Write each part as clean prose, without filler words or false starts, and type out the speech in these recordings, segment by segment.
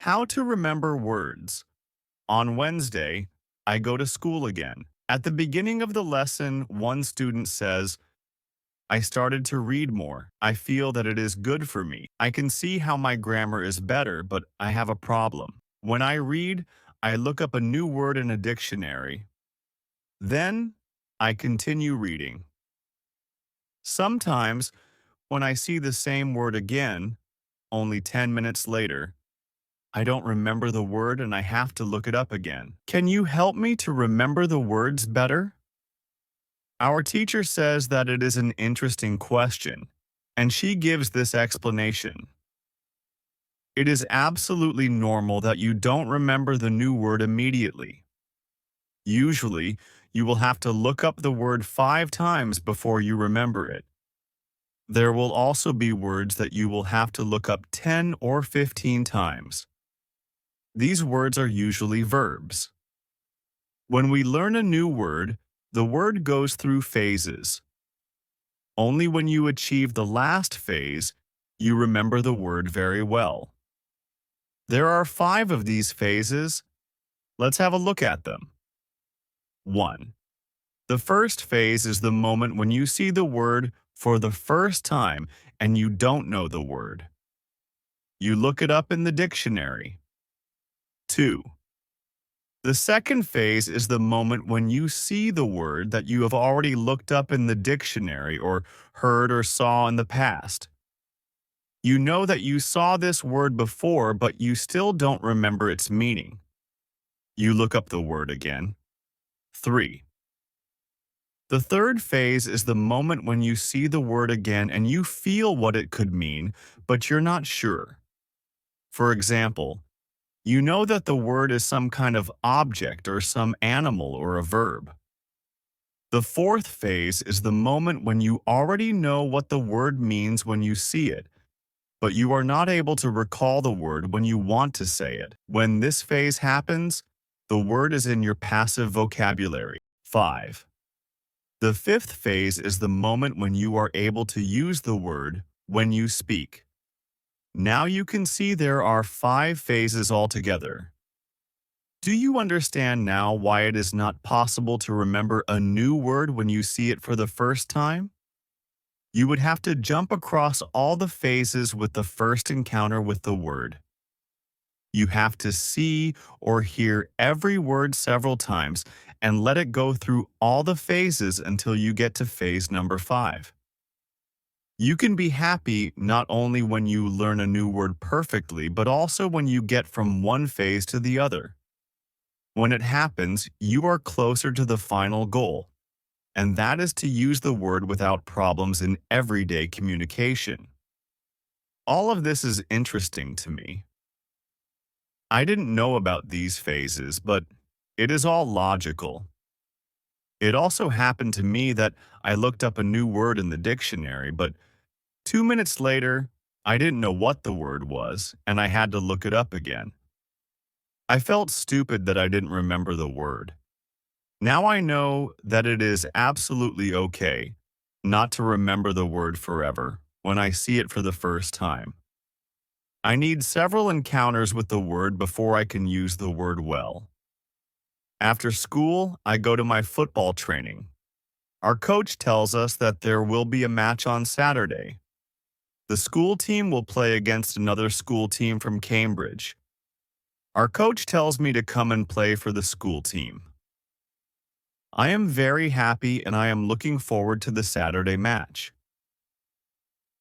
How to remember words. On Wednesday, I go to school again. At the beginning of the lesson, one student says, I started to read more. I feel that it is good for me. I can see how my grammar is better, but I have a problem. When I read, I look up a new word in a dictionary. Then, I continue reading. Sometimes, when I see the same word again, only 10 minutes later, I don't remember the word and I have to look it up again. Can you help me to remember the words better? Our teacher says that it is an interesting question, and she gives this explanation. It is absolutely normal that you don't remember the new word immediately. Usually, you will have to look up the word 5 times before you remember it. There will also be words that you will have to look up 10 or 15 times. These words are usually verbs. When we learn a new word, the word goes through phases. Only when you achieve the last phase, you remember the word very well. There are 5 of these phases. Let's have a look at them. 1. The first phase is the moment when you see the word for the first time and you don't know the word. You look it up in the dictionary. 2. The second phase is the moment when you see the word that you have already looked up in the dictionary or heard or saw in the past. You know that you saw this word before, but you still don't remember its meaning. You look up the word again. 3. The third phase is the moment when you see the word again and you feel what it could mean, but you're not sure. For example, you know that the word is some kind of object or some animal or a verb. The fourth phase is the moment when you already know what the word means when you see it, but you are not able to recall the word when you want to say it. When this phase happens, the word is in your passive vocabulary. 5. The fifth phase is the moment when you are able to use the word when you speak. Now you can see there are 5 phases altogether. Do you understand now why it is not possible to remember a new word when you see it for the first time? You would have to jump across all the phases with the first encounter with the word. You have to see or hear every word several times and let it go through all the phases until you get to phase number 5. You can be happy not only when you learn a new word perfectly, but also when you get from one phase to the other. When it happens, you are closer to the final goal, and that is to use the word without problems in everyday communication. All of this is interesting to me. I didn't know about these phases, but it is all logical. It also happened to me that I looked up a new word in the dictionary, but 2 minutes later, I didn't know what the word was, and I had to look it up again. I felt stupid that I didn't remember the word. Now I know that it is absolutely okay not to remember the word forever when I see it for the first time. I need several encounters with the word before I can use the word well. After school, I go to my football training. Our coach tells us that there will be a match on Saturday. The school team will play against another school team from Cambridge. Our coach tells me to come and play for the school team. I am very happy and I am looking forward to the Saturday match.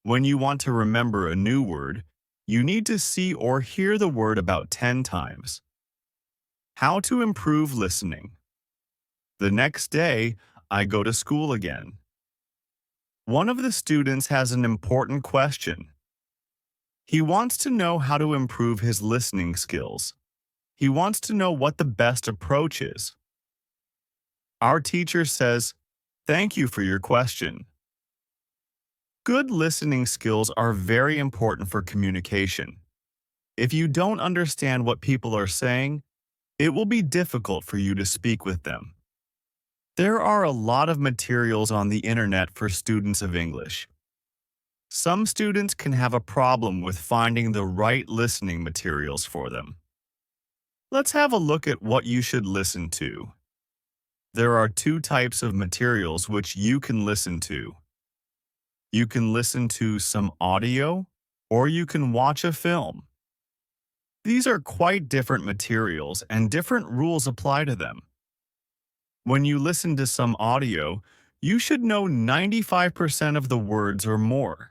When you want to remember a new word, you need to see or hear the word about 10 times. How to improve listening. The next day, I go to school again. One of the students has an important question. He wants to know how to improve his listening skills. He wants to know what the best approach is. Our teacher says, "Thank you for your question." Good listening skills are very important for communication. If you don't understand what people are saying, it will be difficult for you to speak with them. There are a lot of materials on the internet for students of English. Some students can have a problem with finding the right listening materials for them. Let's have a look at what you should listen to. There are two types of materials which you can listen to. You can listen to some audio, or you can watch a film. These are quite different materials and different rules apply to them. When you listen to some audio, you should know 95% of the words or more.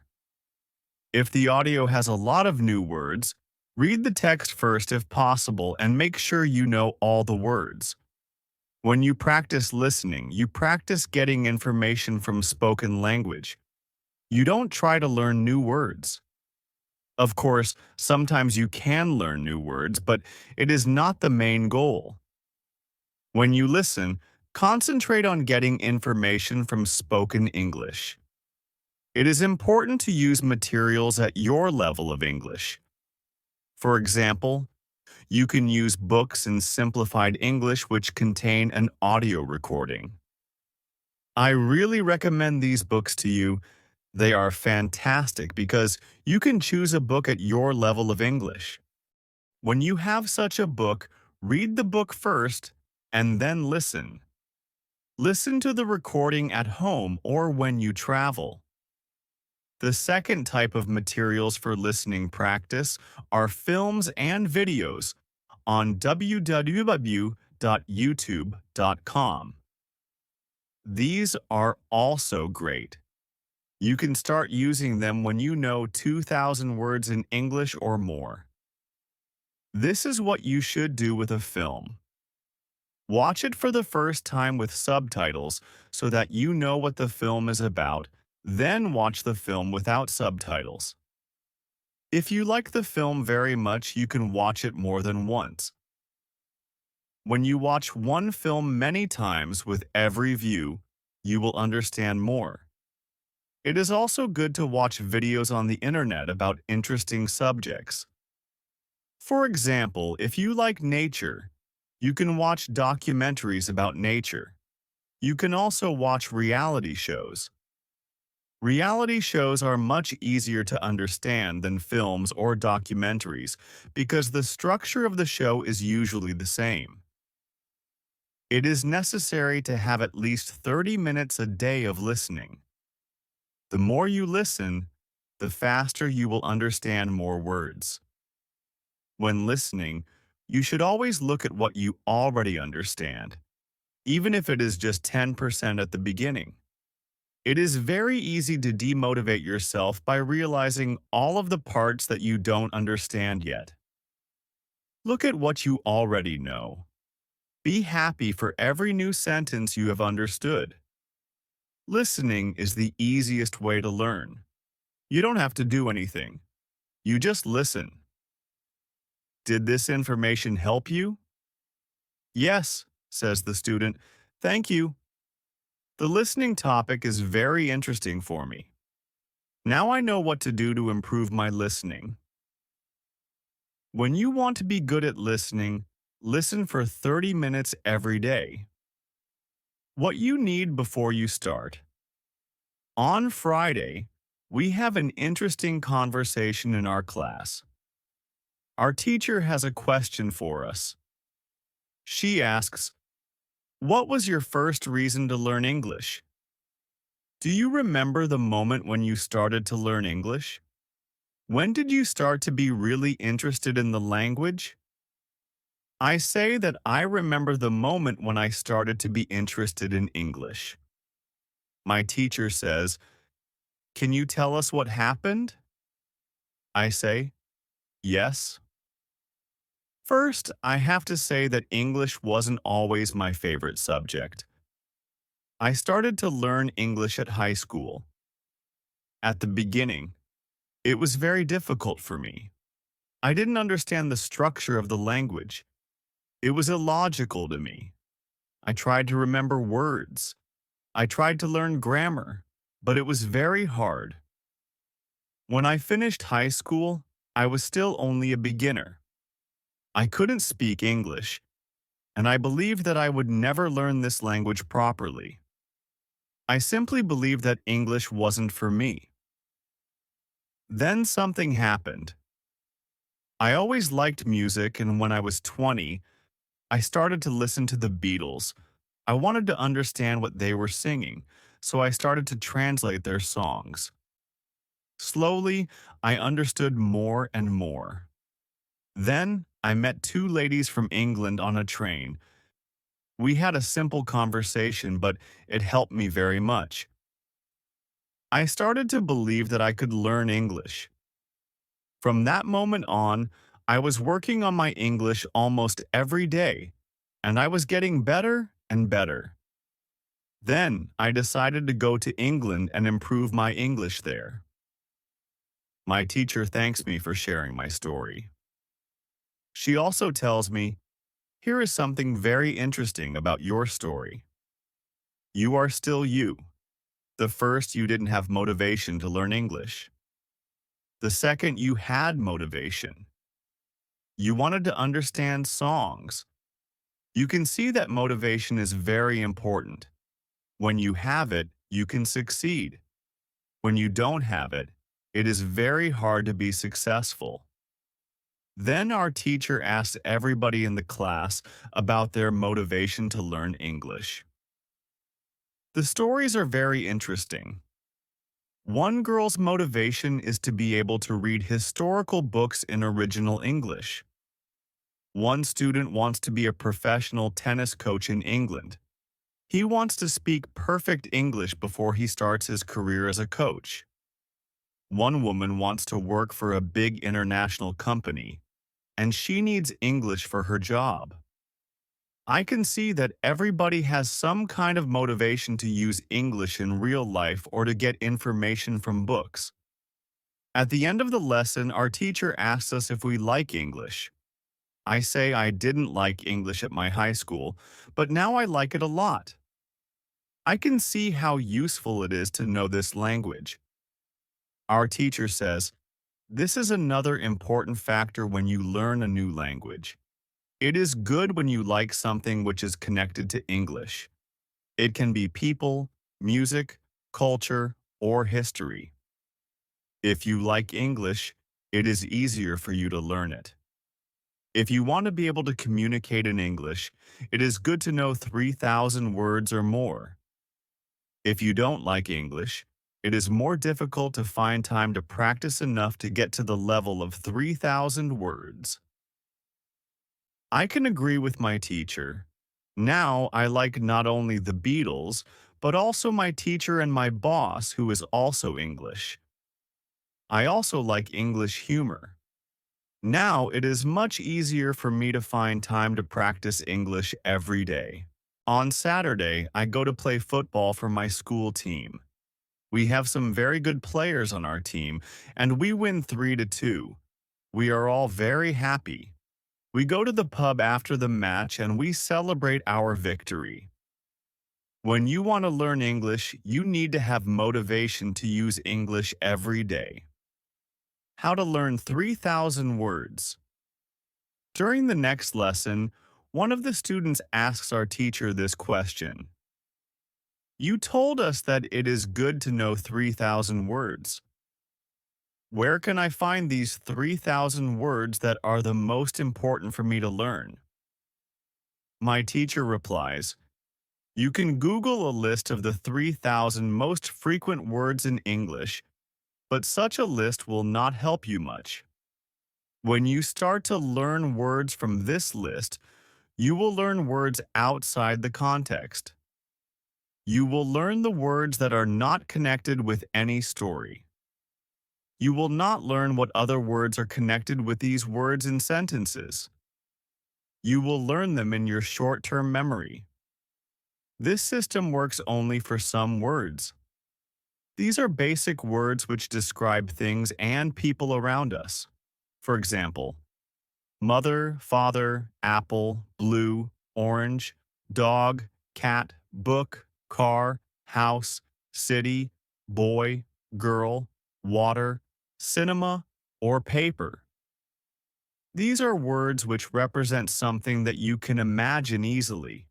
If the audio has a lot of new words, read the text first if possible and make sure you know all the words. When you practice listening, you practice getting information from spoken language. You don't try to learn new words. Of course, sometimes you can learn new words, but it is not the main goal. When you listen, concentrate on getting information from spoken English. It is important to use materials at your level of English. For example, you can use books in simplified English which contain an audio recording. I really recommend these books to you. They are fantastic because you can choose a book at your level of English. When you have such a book, read the book first and then listen. Listen to the recording at home or when you travel. The second type of materials for listening practice are films and videos on www.youtube.com. These are also great. You can start using them when you know 2,000 words in English or more. This is what you should do with a film. Watch it for the first time with subtitles so that you know what the film is about, then watch the film without subtitles. If you like the film very much, you can watch it more than once. When you watch one film many times with every view, you will understand more. It is also good to watch videos on the internet about interesting subjects. For example, if you like nature, you can watch documentaries about nature. You can also watch reality shows. Reality shows are much easier to understand than films or documentaries because the structure of the show is usually the same. It is necessary to have at least 30 minutes a day of listening. The more you listen, the faster you will understand more words. When listening, you should always look at what you already understand, even if it is just 10% at the beginning. It is very easy to demotivate yourself by realizing all of the parts that you don't understand yet. Look at what you already know. Be happy for every new sentence you have understood. Listening is the easiest way to learn. You don't have to do anything. You just listen. Did this information help you? Yes, says the student. Thank you. The listening topic is very interesting for me. Now I know what to do to improve my listening. When you want to be good at listening, listen for 30 minutes every day. What you need before you start. On Friday, we have an interesting conversation in our class. Our teacher has a question for us. She asks, "What was your first reason to learn English?" Do you remember the moment when you started to learn English? When did you start to be really interested in the language? I say that I remember the moment when I started to be interested in English. My teacher says, "Can you tell us what happened?" I say, "Yes." First, I have to say that English wasn't always my favorite subject. I started to learn English at high school. At the beginning, it was very difficult for me. I didn't understand the structure of the language. It was illogical to me. I tried to remember words. I tried to learn grammar, but it was very hard. When I finished high school, I was still only a beginner. I couldn't speak English, and I believed that I would never learn this language properly. I simply believed that English wasn't for me. Then something happened. I always liked music, and when I was 20, I started to listen to the Beatles. I wanted to understand what they were singing, so I started to translate their songs. Slowly, I understood more and more. Then, I met two ladies from England on a train. We had a simple conversation, but it helped me very much. I started to believe that I could learn English. From that moment on, I was working on my English almost every day, and I was getting better and better. Then I decided to go to England and improve my English there. My teacher thanks me for sharing my story. She also tells me, "Here is something very interesting about your story. You are still you. The first, you didn't have motivation to learn English. The second, you had motivation. You wanted to understand songs. You can see that motivation is very important. When you have it, you can succeed. When you don't have it, it is very hard to be successful." Then our teacher asked everybody in the class about their motivation to learn English. The stories are very interesting. One girl's motivation is to be able to read historical books in original English. One student wants to be a professional tennis coach in England. He wants to speak perfect English before he starts his career as a coach. One woman wants to work for a big international company, and she needs English for her job. I can see that everybody has some kind of motivation to use English in real life or to get information from books. At the end of the lesson, our teacher asks us if we like English. I say I didn't like English at my high school, but now I like it a lot. I can see how useful it is to know this language. Our teacher says, this is another important factor when you learn a new language. It is good when you like something which is connected to English. It can be people, music, culture, or history. If you like English, it is easier for you to learn it. If you want to be able to communicate in English, it is good to know 3,000 words or more. If you don't like English, it is more difficult to find time to practice enough to get to the level of 3,000 words. I can agree with my teacher. Now I like not only the Beatles, but also my teacher and my boss, who is also English. I also like English humor. Now it is much easier for me to find time to practice English every day. On Saturday, I go to play football for my school team. We have some very good players on our team, and we win 3-2. We are all very happy. We go to the pub after the match and we celebrate our victory. When you want to learn English, you need to have motivation to use English every day. How to learn 3,000 words. During the next lesson, one of the students asks our teacher this question. You told us that it is good to know 3,000 words. Where can I find these 3,000 words that are the most important for me to learn? My teacher replies, you can Google a list of the 3,000 most frequent words in English, but such a list will not help you much. When you start to learn words from this list, you will learn words outside the context. You will learn the words that are not connected with any story. You will not learn what other words are connected with these words in sentences. You will learn them in your short-term memory. This system works only for some words. These are basic words which describe things and people around us. For example, mother, father, apple, blue, orange, dog, cat, book, car, house, city, boy, girl, water, cinema, or paper. These are words which represent something that you can imagine easily.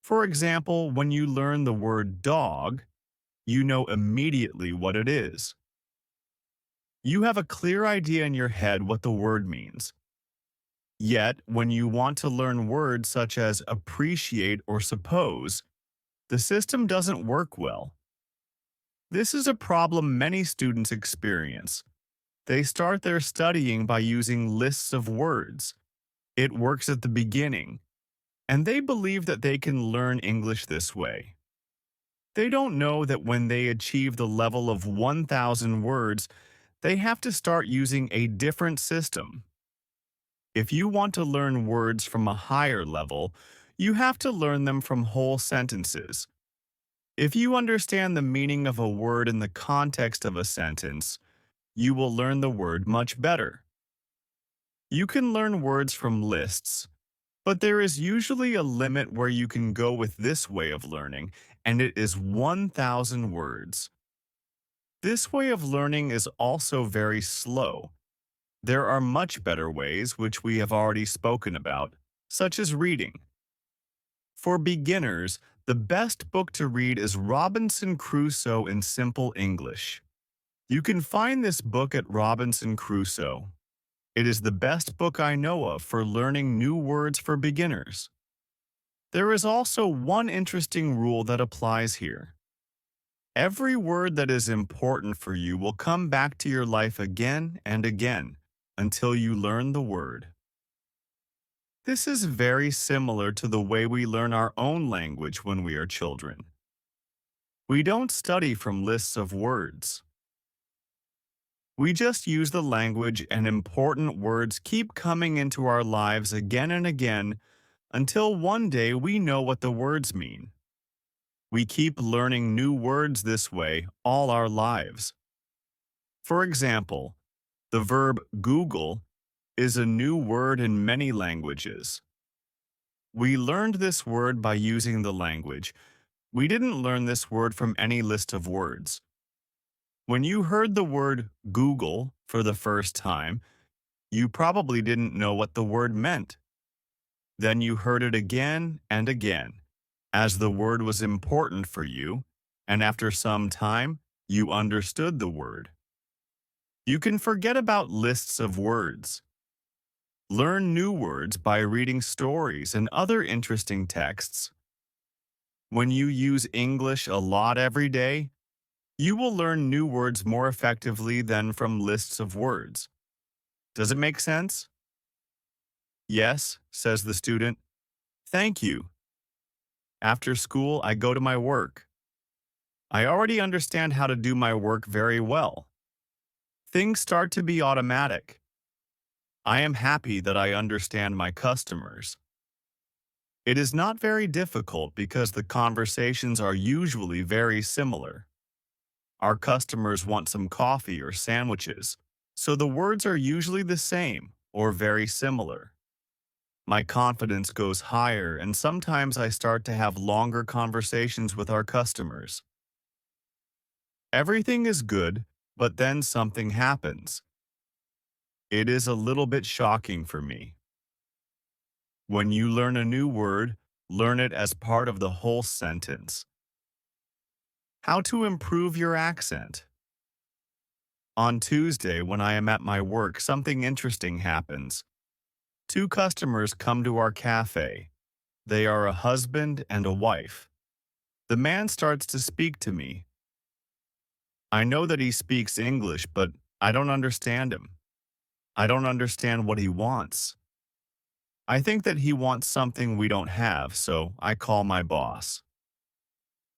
For example, when you learn the word dog, you know immediately what it is. You have a clear idea in your head what the word means. Yet, when you want to learn words such as appreciate or suppose, the system doesn't work well. This is a problem many students experience. They start their studying by using lists of words. It works at the beginning, and they believe that they can learn English this way. They don't know that when they achieve the level of 1,000 words, they have to start using a different system. If you want to learn words from a higher level, you have to learn them from whole sentences. If you understand the meaning of a word in the context of a sentence, you will learn the word much better. You can learn words from lists, but there is usually a limit where you can go with this way of learning, and it is 1,000 words. This way of learning is also very slow. There are much better ways, which we have already spoken about, such as reading. For beginners, the best book to read is Robinson Crusoe in Simple English. You can find this book at Robinson Crusoe. It is the best book I know of for learning new words for beginners. There is also one interesting rule that applies here. Every word that is important for you will come back to your life again and again until you learn the word. This is very similar to the way we learn our own language when we are children. We don't study from lists of words. We just use the language, and important words keep coming into our lives again and again until one day we know what the words mean. We keep learning new words this way all our lives. For example, the verb Google is a new word in many languages. We learned this word by using the language. We didn't learn this word from any list of words. When you heard the word Google for the first time, you probably didn't know what the word meant. Then you heard it again and again, as the word was important for you, and after some time, you understood the word. You can forget about lists of words. Learn new words by reading stories and other interesting texts. When you use English a lot every day, you will learn new words more effectively than from lists of words. Does it make sense? Yes, says the student. Thank you. After school, I go to my work. I already understand how to do my work very well. Things start to be automatic. I am happy that I understand my customers. It is not very difficult because the conversations are usually very similar. Our customers want some coffee or sandwiches, so the words are usually the same or very similar. My confidence goes higher, and sometimes I start to have longer conversations with our customers. Everything is good, but then something happens. It is a little bit shocking for me. When you learn a new word, learn it as part of the whole sentence. How to improve your accent. On Tuesday, when I am at my work, something interesting happens. Two customers come to our cafe. They are a husband and a wife. The man starts to speak to me. I know that he speaks English, but I don't understand him. I don't understand what he wants. I think that he wants something we don't have, so I call my boss.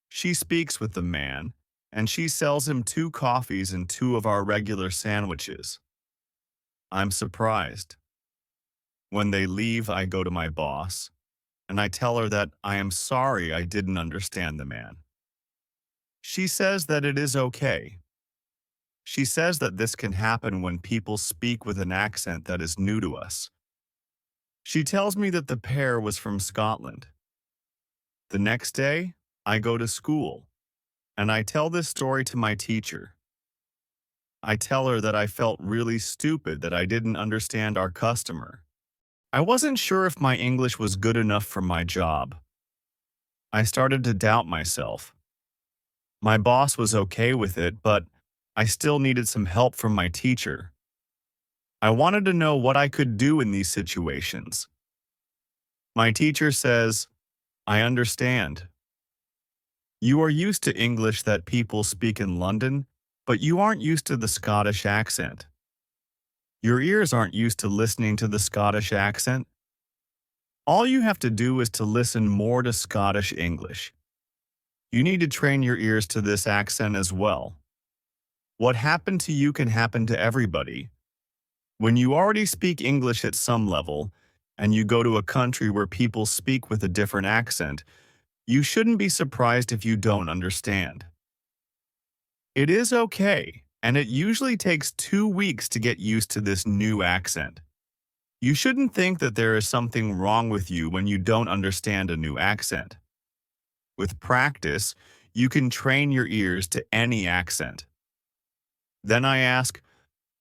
She speaks with the man, and she sells him 2 coffees and 2 of our regular sandwiches. I'm surprised. When they leave, I go to my boss, and I tell her that I am sorry I didn't understand the man. She says that it is okay. She says that this can happen when people speak with an accent that is new to us. She tells me that the pair was from Scotland. The next day, I go to school, and I tell this story to my teacher. I tell her that I felt really stupid that I didn't understand our customer. I wasn't sure if my English was good enough for my job. I started to doubt myself. My boss was okay with it, but I still needed some help from my teacher. I wanted to know what I could do in these situations. My teacher says, I understand. You are used to English that people speak in London, but you aren't used to the Scottish accent. Your ears aren't used to listening to the Scottish accent. All you have to do is to listen more to Scottish English. You need to train your ears to this accent as well. What happened to you can happen to everybody. When you already speak English at some level, and you go to a country where people speak with a different accent, you shouldn't be surprised if you don't understand. It is okay, and it usually takes 2 weeks to get used to this new accent. You shouldn't think that there is something wrong with you when you don't understand a new accent. With practice, you can train your ears to any accent. Then I ask,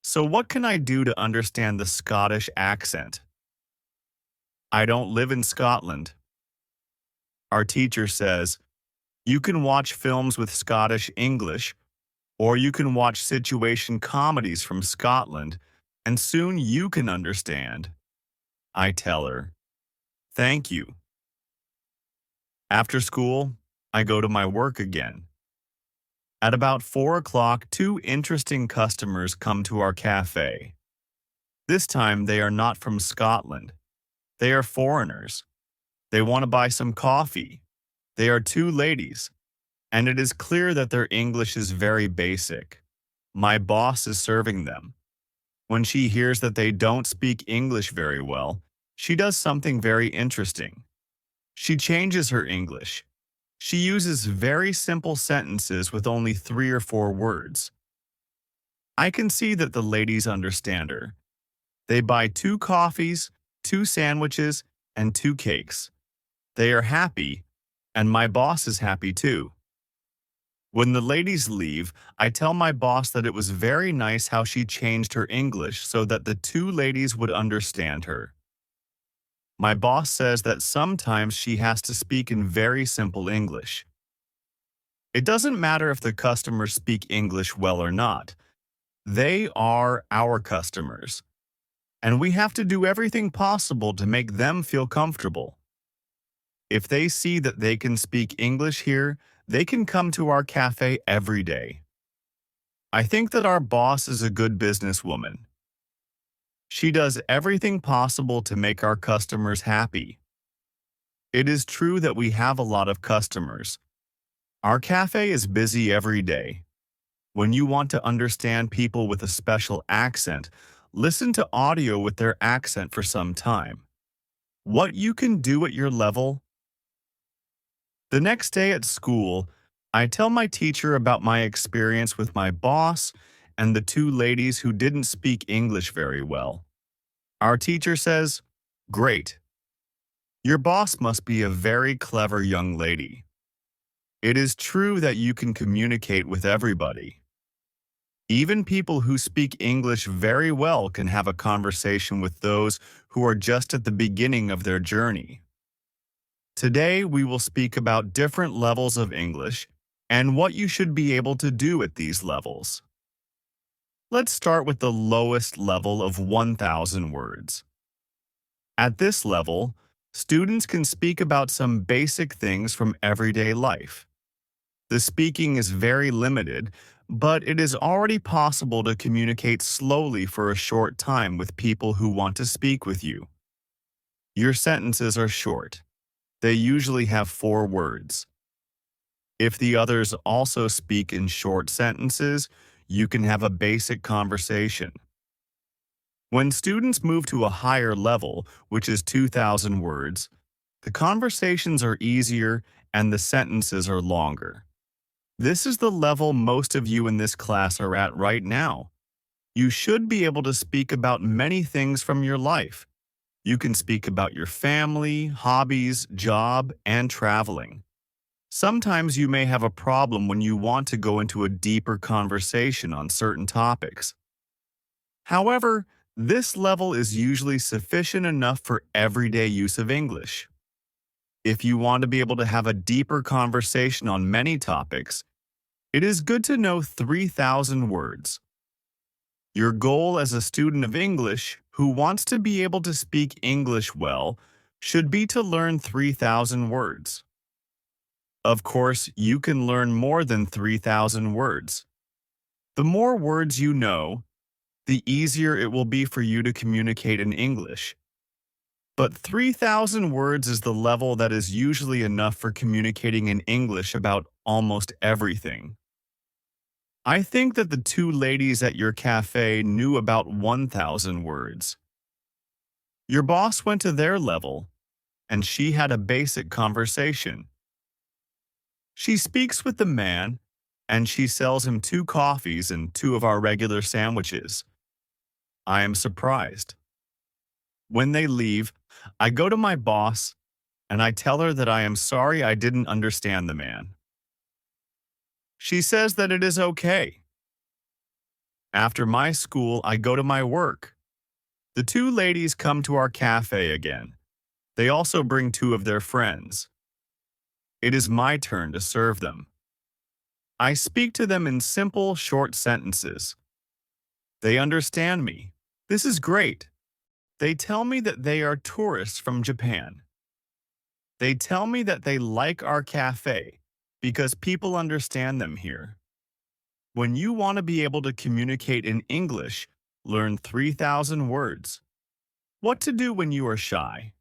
so what can I do to understand the Scottish accent? I don't live in Scotland. Our teacher says, you can watch films with Scottish English, or you can watch situation comedies from Scotland, and soon you can understand. I tell her, thank you. After school, I go to my work again. At about 4 o'clock, two interesting customers come to our cafe. This time they are not from Scotland. They are foreigners. They want to buy some coffee. They are two ladies, and it is clear that their English is very basic. My boss is serving them. When she hears that they don't speak English very well, she does something very interesting. She changes her English. She uses very simple sentences with only 3 or 4 words. I can see that the ladies understand her. They buy 2 coffees, 2 sandwiches, and 2 cakes. They are happy, and my boss is happy too. When the ladies leave, I tell my boss that it was very nice how she changed her English so that the 2 ladies would understand her. My boss says that sometimes she has to speak in very simple English. It doesn't matter if the customers speak English well or not. They are our customers, and we have to do everything possible to make them feel comfortable. If they see that they can speak English here, they can come to our cafe every day. I think that our boss is a good businesswoman. She does everything possible to make our customers happy. It is true that we have a lot of customers. Our cafe is busy every day. When you want to understand people with a special accent, listen to audio with their accent for some time. What you can do at your level. The next day at school, I tell my teacher about my experience with my boss and the 2 ladies who didn't speak English very well. Our teacher says, "Great. Your boss must be a very clever young lady. It is true that you can communicate with everybody. Even people who speak English very well can have a conversation with those who are just at the beginning of their journey." Today, we will speak about different levels of English and what you should be able to do at these levels. Let's start with the lowest level of 1,000 words. At this level, students can speak about some basic things from everyday life. The speaking is very limited, but it is already possible to communicate slowly for a short time with people who want to speak with you. Your sentences are short. They usually have 4 words. If the others also speak in short sentences, you can have a basic conversation. When students move to a higher level, which is 2,000 words, the conversations are easier and the sentences are longer. This is the level most of you in this class are at right now. You should be able to speak about many things from your life. You can speak about your family, hobbies, job, and traveling. Sometimes you may have a problem when you want to go into a deeper conversation on certain topics. However, this level is usually sufficient enough for everyday use of English. If you want to be able to have a deeper conversation on many topics, It is good to know 3,000 words. Your goal as a student of English who wants to be able to speak English well should be to learn 3,000 words. Of course, you can learn more than 3,000 words. The more words you know, the easier it will be for you to communicate in English. But 3,000 words is the level that is usually enough for communicating in English about almost everything. I think that the two ladies at your cafe knew about 1,000 words. Your boss went to their level, and she had a basic conversation. She speaks with the man, and she sells him 2 coffees and 2 of our regular sandwiches. I am surprised. When they leave, I go to my boss, and I tell her that I am sorry I didn't understand the man. She says that it is okay. After my school, I go to my work. The two ladies come to our cafe again. They also bring 2 of their friends. It is my turn to serve them. I speak to them in simple, short sentences. They understand me. This is great. They tell me that they are tourists from Japan. They tell me that they like our cafe because people understand them here. When you want to be able to communicate in English, learn 3,000 words. What to do when you are shy?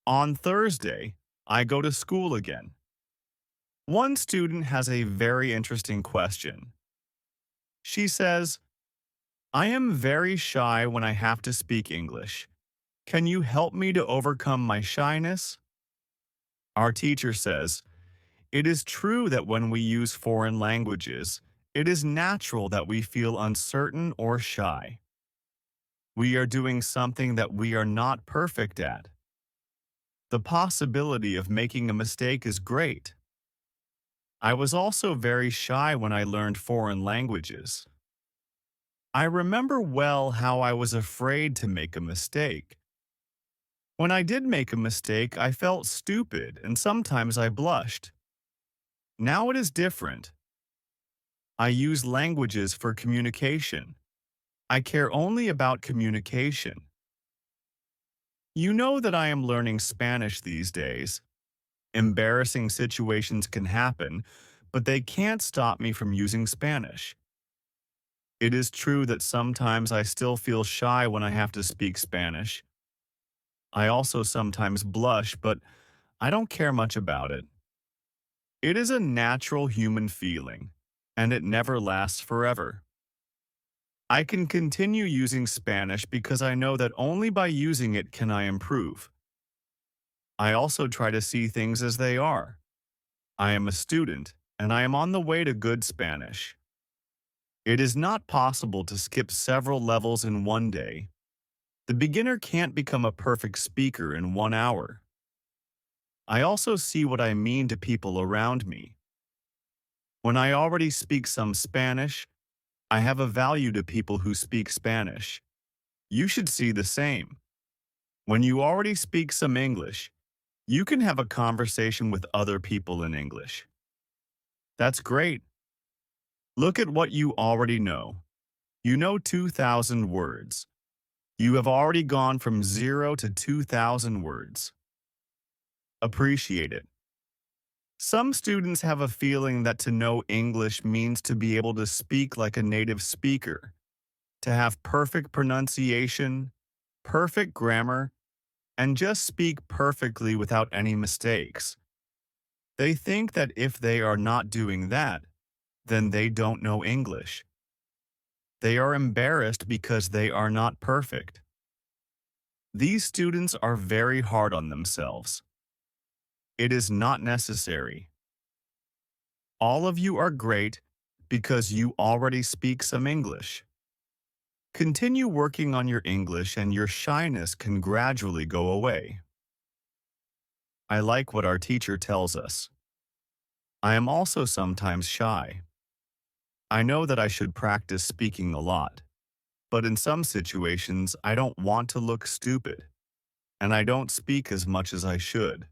On Thursday, I go to school again. One student has a very interesting question. She says, I am very shy when I have to speak English. Can you help me to overcome my shyness? Our teacher says, it is true that when we use foreign languages, it is natural that we feel uncertain or shy. We are doing something that we are not perfect at. The possibility of making a mistake is great. I was also very shy when I learned foreign languages. I remember well how I was afraid to make a mistake. When I did make a mistake, I felt stupid and sometimes I blushed. Now it is different. I use languages for communication. I care only about communication. You know that I am learning Spanish these days. Embarrassing situations can happen, but they can't stop me from using Spanish. It is true that sometimes I still feel shy when I have to speak Spanish. I also sometimes blush, but I don't care much about it. It is a natural human feeling, and it never lasts forever. I can continue using Spanish because I know that only by using it can I improve. I also try to see things as they are. I am a student, and I am on the way to good Spanish. It is not possible to skip several levels in one day. The beginner can't become a perfect speaker in 1 hour. I also see what I mean to people around me. When I already speak some Spanish, I have a value to people who speak Spanish. You should see the same. When you already speak some English, you can have a conversation with other people in English. That's great. Look at what you already know. You know 2,000 words. You have already gone from 0 to 2,000 words. Appreciate it. Some students have a feeling that to know English means to be able to speak like a native speaker, to have perfect pronunciation, perfect grammar, and just speak perfectly without any mistakes. They think that if they are not doing that, then they don't know English. They are embarrassed because they are not perfect. These students are very hard on themselves. It is not necessary. All of you are great because you already speak some English. Continue working on your English and your shyness can gradually go away. I like what our teacher tells us. I am also sometimes shy. I know that I should practice speaking a lot, but in some situations I don't want to look stupid, and I don't speak as much as I should.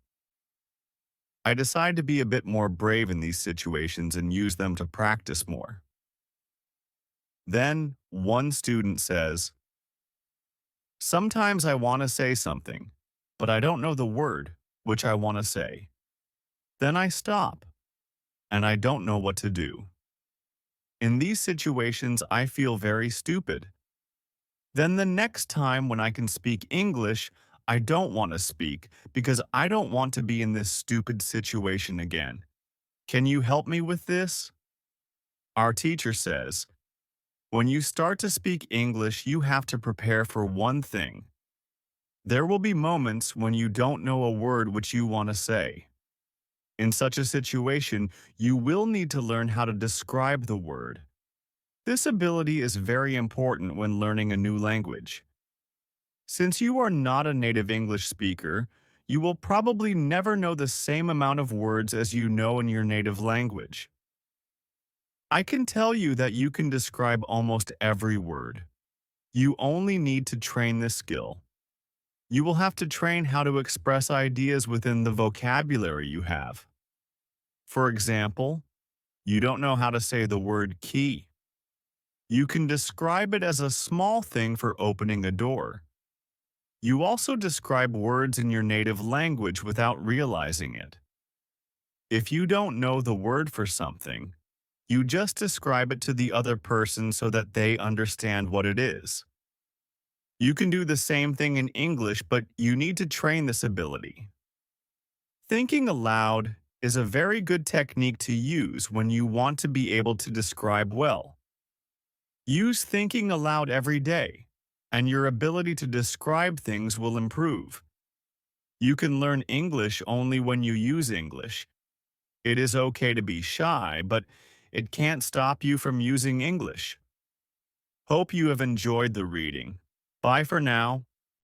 I decide to be a bit more brave in these situations and use them to practice more. Then, one student says, "Sometimes I want to say something, but I don't know the word which I want to say. Then I stop, and I don't know what to do. In these situations, I feel very stupid. Then the next time when I can speak English, I don't want to speak because I don't want to be in this stupid situation again. Can you help me with this?" Our teacher says, "When you start to speak English, you have to prepare for one thing. There will be moments when you don't know a word which you want to say. In such a situation, you will need to learn how to describe the word. This ability is very important when learning a new language. Since you are not a native English speaker, you will probably never know the same amount of words as you know in your native language. I can tell you that you can describe almost every word. You only need to train this skill. You will have to train how to express ideas within the vocabulary you have. For example, you don't know how to say the word key. You can describe it as a small thing for opening a door. You also describe words in your native language without realizing it. If you don't know the word for something, you just describe it to the other person so that they understand what it is. You can do the same thing in English, but you need to train this ability. Thinking aloud is a very good technique to use when you want to be able to describe well. Use thinking aloud every day, and your ability to describe things will improve. You can learn English only when you use English. It is okay to be shy, but it can't stop you from using English. Hope you have enjoyed the reading. Bye for now.